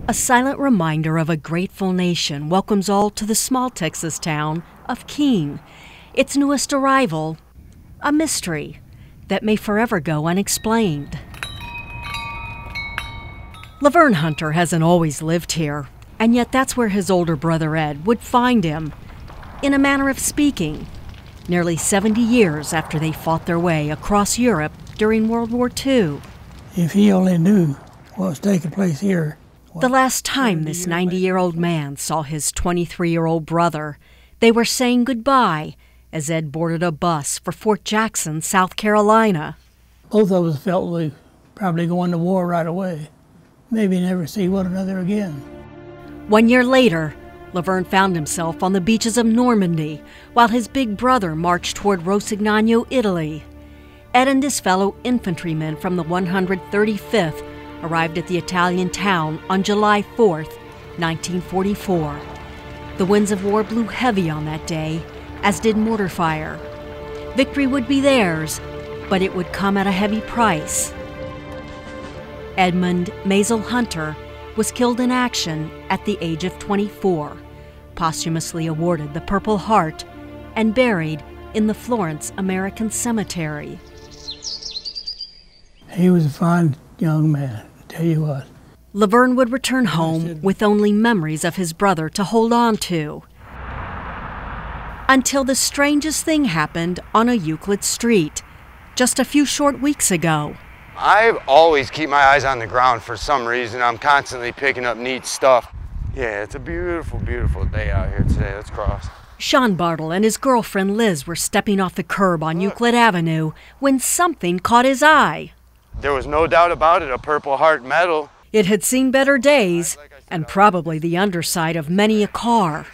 A silent reminder of a grateful nation welcomes all to the small Texas town of Keene. Its newest arrival, a mystery that may forever go unexplained. Laverne Hunter hasn't always lived here, and yet that's where his older brother Ed would find him, in a manner of speaking, nearly 70 years after they fought their way across Europe during World War II. If he only knew what was taking place here. The last time this 90-year-old man saw his 23-year-old brother, they were saying goodbye as Ed boarded a bus for Fort Jackson, South Carolina. Both of us felt we probably going to war right away. Maybe never see one another again. 1 year later, Laverne found himself on the beaches of Normandy while his big brother marched toward Rosignano, Italy. Ed and his fellow infantrymen from the 135th arrived at the Italian town on July 4th, 1944. The winds of war blew heavy on that day, as did mortar fire. Victory would be theirs, but it would come at a heavy price. Edmund Mazel Hunter was killed in action at the age of 24, posthumously awarded the Purple Heart, and buried in the Florence American Cemetery. He was a fine young man, I tell you what. Laverne would return home with only memories of his brother to hold on to. Until the strangest thing happened on a Euclid street, just a few short weeks ago. I always keep my eyes on the ground for some reason. I'm constantly picking up neat stuff. Yeah, it's a beautiful, beautiful day out here today. Let's cross. Sean Bartle and his girlfriend Liz were stepping off the curb on Euclid Avenue when something caught his eye. There was no doubt about it, a Purple Heart medal. It had seen better days, and probably the underside of many a car.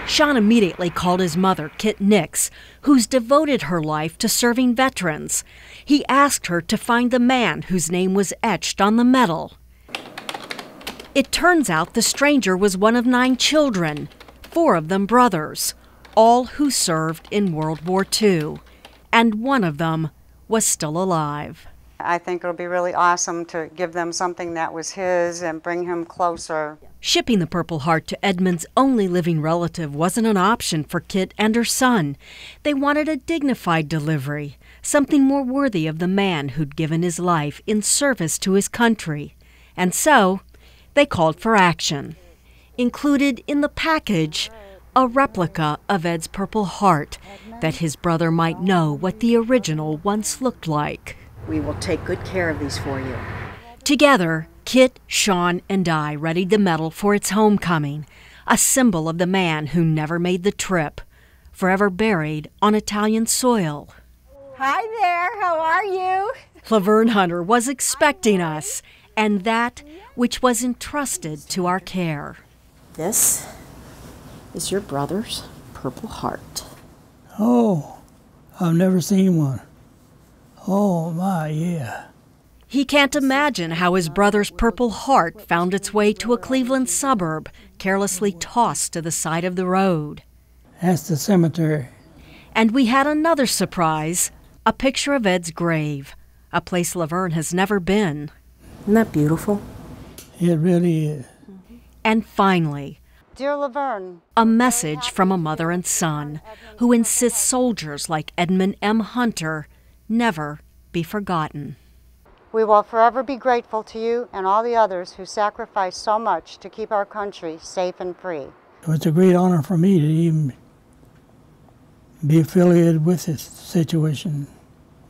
Sean immediately called his mother, Kit Nix, who's devoted her life to serving veterans. He asked her to find the man whose name was etched on the medal. It turns out the stranger was one of 9 children, 4 of them brothers, all who served in World War II, and one of them was still alive. I think it'll be really awesome to give them something that was his and bring him closer. Shipping the Purple Heart to Edmund's only living relative wasn't an option for Kit and her son. They wanted a dignified delivery, something more worthy of the man who'd given his life in service to his country. And so, they called for action. Included in the package, a replica of Ed's Purple Heart, that his brother might know what the original once looked like. We will take good care of these for you. Together, Kit, Sean, and I readied the medal for its homecoming, a symbol of the man who never made the trip, forever buried on Italian soil. Hi there, how are you? Laverne Hunter was expecting us, and that which was entrusted to our care. This is your brother's Purple Heart. Oh, I've never seen one. Oh my, yeah. He can't imagine how his brother's Purple Heart found its way to a Cleveland suburb, carelessly tossed to the side of the road. That's the cemetery. And we had another surprise, a picture of Ed's grave, a place Laverne has never been. Isn't that beautiful? It really is. And finally, Dear Laverne, a message from a mother and son who insist soldiers like Edmund M. Hunter never be forgotten. we will forever be grateful to you and all the others who sacrificed so much to keep our country safe and free. It's a great honor for me to even be affiliated with this situation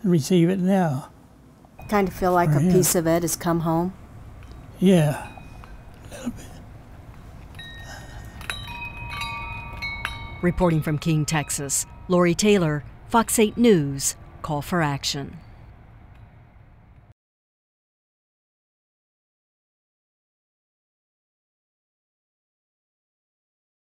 and receive it now. Kind of feel like a piece of Ed has come home? Yeah, a little bit. Reporting from Keene, Texas, Lori Taylor, Fox 8 News, Call for Action.